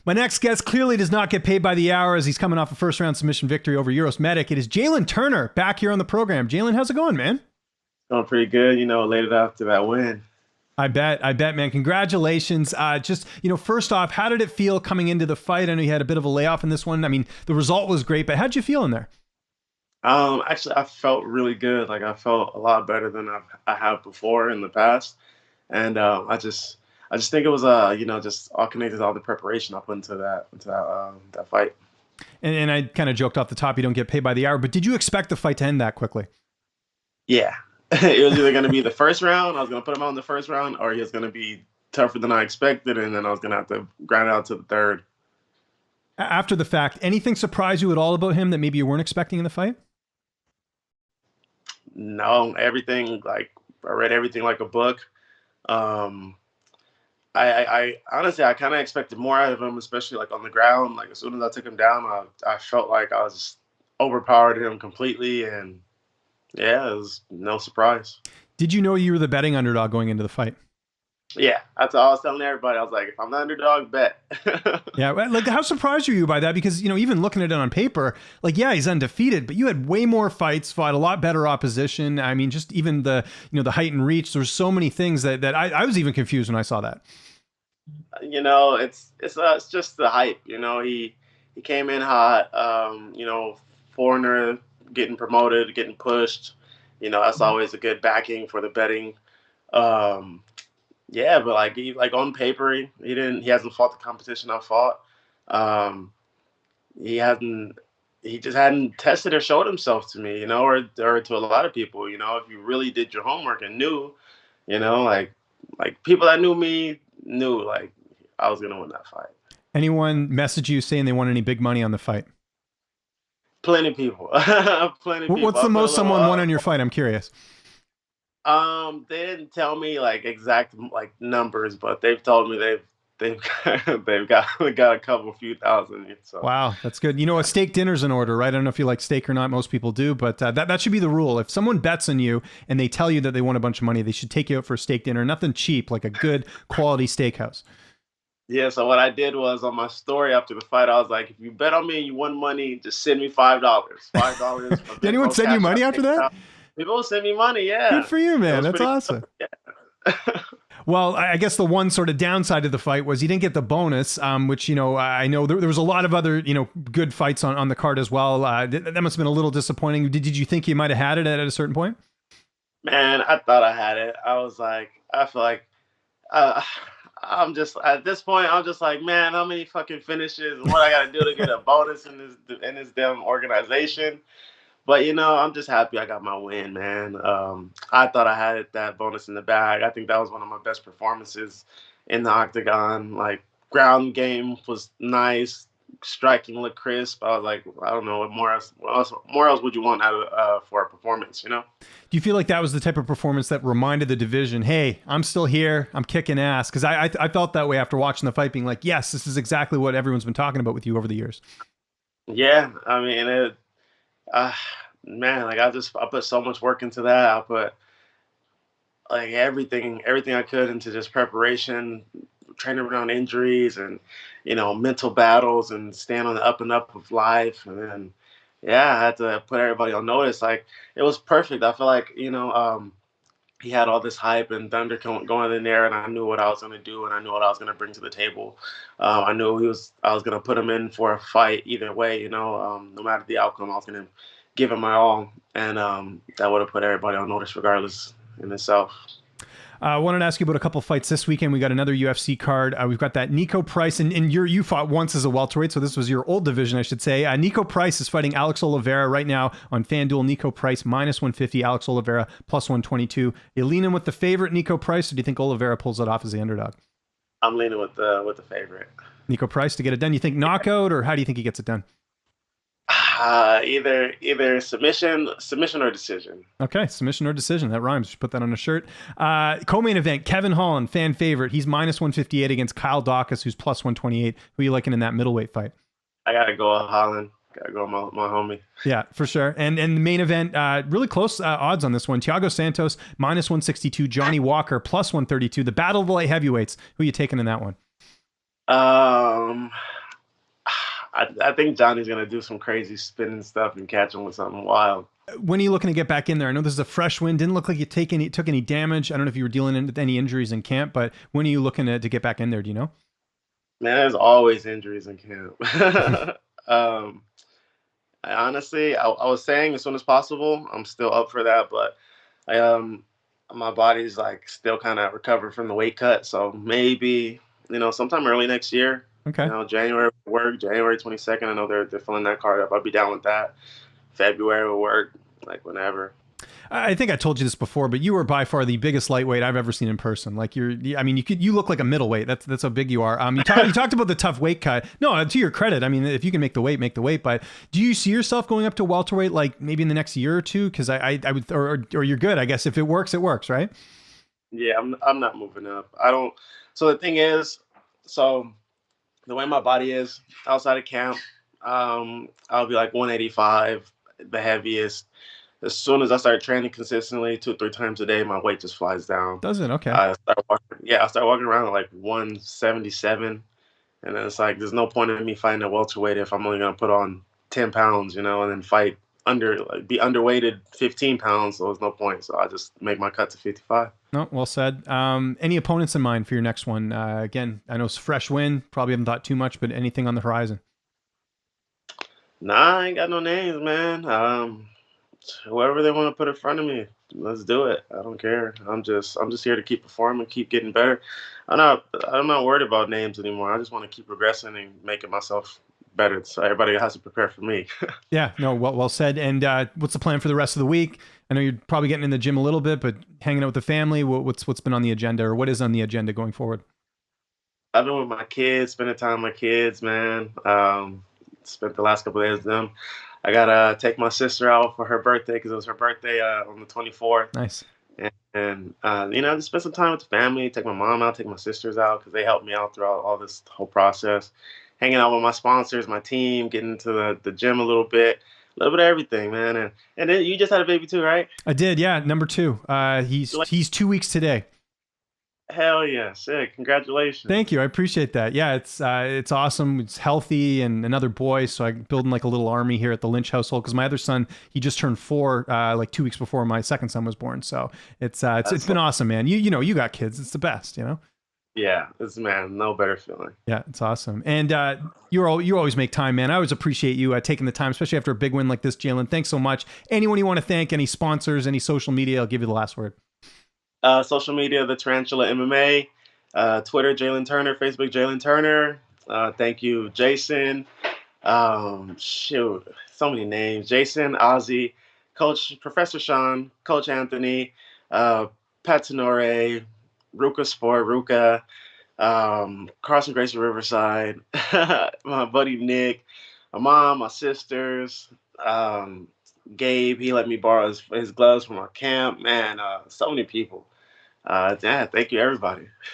My next guest clearly does not get paid by the hour as he's coming off a first-round submission victory over Euros Medic. It is Jalin Turner back here on the program. Jalin, how's it going, man? Going pretty good, later after that win. I bet, man. Congratulations. First off, how did it feel coming into the fight? I know you had a bit of a layoff in this one. I mean, the result was great, but how'd you feel in there? Actually, I felt really good. Like I felt a lot better than I have before in the past, and I just think it was just all connected to all the preparation I put into that fight. And I kind of joked off the top, you don't get paid by the hour, but did you expect the fight to end that quickly? Yeah, it was either going to be the first round. I was going to put him out in the first round, or he was going to be tougher than I expected, and then I was going to have to grind out to the third. After the fact, anything surprise you at all about him that maybe you weren't expecting in the fight? No, everything, like I read everything like a book. I honestly, I kind of expected more out of him, especially like on the ground. Like as soon as I took him down, I felt like I was overpowered him completely, and yeah, it was no surprise. Did you know you were the betting underdog going into the fight? Yeah, that's all I was telling everybody. I was like, if I'm the underdog, bet. Yeah, like how surprised were you by that? Because, even looking at it on paper, like, yeah, he's undefeated, but you had way more fights, fought a lot better opposition. I mean, just even the height and reach, there's so many things that I was even confused when I saw that. It's just the hype. He came in hot, foreigner getting promoted, getting pushed. That's always a good backing for the betting. Yeah, but like on paper, he hasn't fought the competition I fought. He just hadn't tested or showed himself to me, or to a lot of people, if you really did your homework and knew, like people that knew me knew like I was gonna win that fight. Anyone message you saying they want any big money on the fight? Plenty of people. Plenty of people. What's the most someone won on your fight? I'm curious. They didn't tell me like exact like numbers, but they've told me they've got a few thousand. So. Wow, that's good. A steak dinner's in order, right? I don't know if you like steak or not. Most people do, but that should be the rule. If someone bets on you and they tell you that they want a bunch of money, they should take you out for a steak dinner. Nothing cheap, like a good quality steakhouse. Yeah, so what I did was on my story after the fight, I was like, if you bet on me and you won money, just send me $5. $5. Did anyone send you money after that? People send me money, yeah. Good for you, man. That's awesome. Yeah. Well, I guess the one sort of downside of the fight was you didn't get the bonus, which, I know there was a lot of other, good fights on the card as well. That must have been a little disappointing. Did you think you might have had it at a certain point? Man, I thought I had it. I feel like I'm just, at this point, I'm just like, man, how many fucking finishes and what I got to do to get a bonus in this damn organization? But, I'm just happy I got my win, man. I thought I had that bonus in the bag. I think that was one of my best performances in the octagon. Like, ground game was nice. Striking looked crisp. I was like, I don't know, what more else would you want out of for a performance, Do you feel like that was the type of performance that reminded the division, hey, I'm still here, I'm kicking ass? Because I felt that way after watching the fight, being like, yes, this is exactly what everyone's been talking about with you over the years. Yeah, I mean, man, like I put so much work into that. I put like everything I could into just preparation, training around injuries and, mental battles and staying on the up and up of life. And then, yeah, I had to put everybody on notice. Like it was perfect. I feel like, he had all this hype and thunder going in there, and I knew what I was going to do, and I knew what I was going to bring to the table. I knew I was going to put him in for a fight either way, no matter the outcome, I was going to give him my all, and that would have put everybody on notice regardless in itself. I wanted to ask you about a couple fights this weekend. We got another UFC card. We've got that Nico Price, and you fought once as a welterweight, so this was your old division, I should say. Nico Price is fighting Alex Oliveira right now on Fanduel. Nico Price -150, Alex Oliveira +122. You leaning with the favorite, Nico Price, or do you think Oliveira pulls it off as the underdog? I'm leaning with the favorite. Nico Price to get it done. You think knockout, or how do you think he gets it done? Either submission or decision. Okay, submission or decision. That rhymes. Just put that on a shirt. Co-main event, Kevin Holland, fan favorite. He's -158 against Kyle Dawkins, who's +128. Who are you liking in that middleweight fight? I gotta go with Holland. Gotta go with my homie. Yeah, for sure. And the main event, really close odds on this one. Thiago Santos, -162. Johnny Walker, +132. The battle of the light heavyweights. Who are you taking in that one? I think Johnny's gonna do some crazy spinning stuff and catch him with something wild. When are you looking to get back in there? I know this is a fresh win. Didn't look like you took any damage. I don't know if you were dealing with any injuries in camp, but when are you looking to get back in there? Do you know? Man, there's always injuries in camp. um, I was saying as soon as possible. I'm still up for that, but I my body's like still kind of recovering from the weight cut, so maybe sometime early next year. Okay. January will work. January 22nd. I know they're filling that card up. I'll be down with that. February will work. Like whenever. I think I told you this before, but you are by far the biggest lightweight I've ever seen in person. Like I mean, you look like a middleweight. That's how big you are. You talked about the tough weight cut. No, to your credit, I mean, if you can make the weight, make the weight. But do you see yourself going up to welterweight, like maybe in the next year or two? Because I would, or you're good, I guess. If it works, right? Yeah, I'm not moving up. I don't. So the thing is, so the way my body is outside of camp, I'll be like 185, the heaviest. As soon as I start training consistently, 2 or 3 times a day, my weight just flies down. Does it? Okay. I start walking around at like 177, and then it's like there's no point in me fighting a welterweight if I'm only gonna put on 10 pounds, and then fight be underweighted 15 pounds. So there's no point. So I just make my cut to 55. No, well said. Any opponents in mind for your next one? Again, I know it's a fresh win. Probably haven't thought too much, but anything on the horizon? Nah, I ain't got no names, man. Whoever they want to put in front of me, let's do it. I don't care. I'm just here to keep performing, keep getting better. I'm not worried about names anymore. I just want to keep progressing and making myself better. So everybody has to prepare for me. Yeah, no, well said. And what's the plan for the rest of the week? I know you're probably getting in the gym a little bit, but hanging out with the family. What's been on the agenda, or what is on the agenda going forward? I've been with my kids, spending time with my kids, man. Spent the last couple of days with them. I gotta take my sister out for her birthday because it was her birthday on the 24th. Nice. And just spend some time with the family. Take my mom out, take my sisters out because they helped me out throughout all this whole process. Hanging out with my sponsors, my team, getting into the gym a little bit of everything, man. And then you just had a baby too, right? I did, yeah. Number 2. He's 2 weeks today. Hell yeah, sick! Congratulations. Thank you, I appreciate that. Yeah, it's awesome. It's healthy, and another boy, so I'm building like a little army here at the Lynch household. Because my other son, he just turned 4, like 2 weeks before my second son was born. So it's been awesome, man. You got kids. It's the best, Yeah, no better feeling. Yeah, it's awesome. And you always make time, man. I always appreciate you taking the time, especially after a big win like this, Jalin. Thanks so much. Anyone you want to thank, any sponsors, any social media, I'll give you the last word. Social media, The Tarantula MMA, Twitter, Jalin Turner, Facebook, Jalin Turner. Thank you, Jason. So many names. Jason, Ozzy, Coach, Professor Sean, Coach Anthony, Pat Tenore, Ruka Sport, Ruka, Carson Gracie Riverside, my buddy Nick, my mom, my sisters, Gabe, he let me borrow his gloves from our camp. Man, so many people. Yeah, thank you, everybody.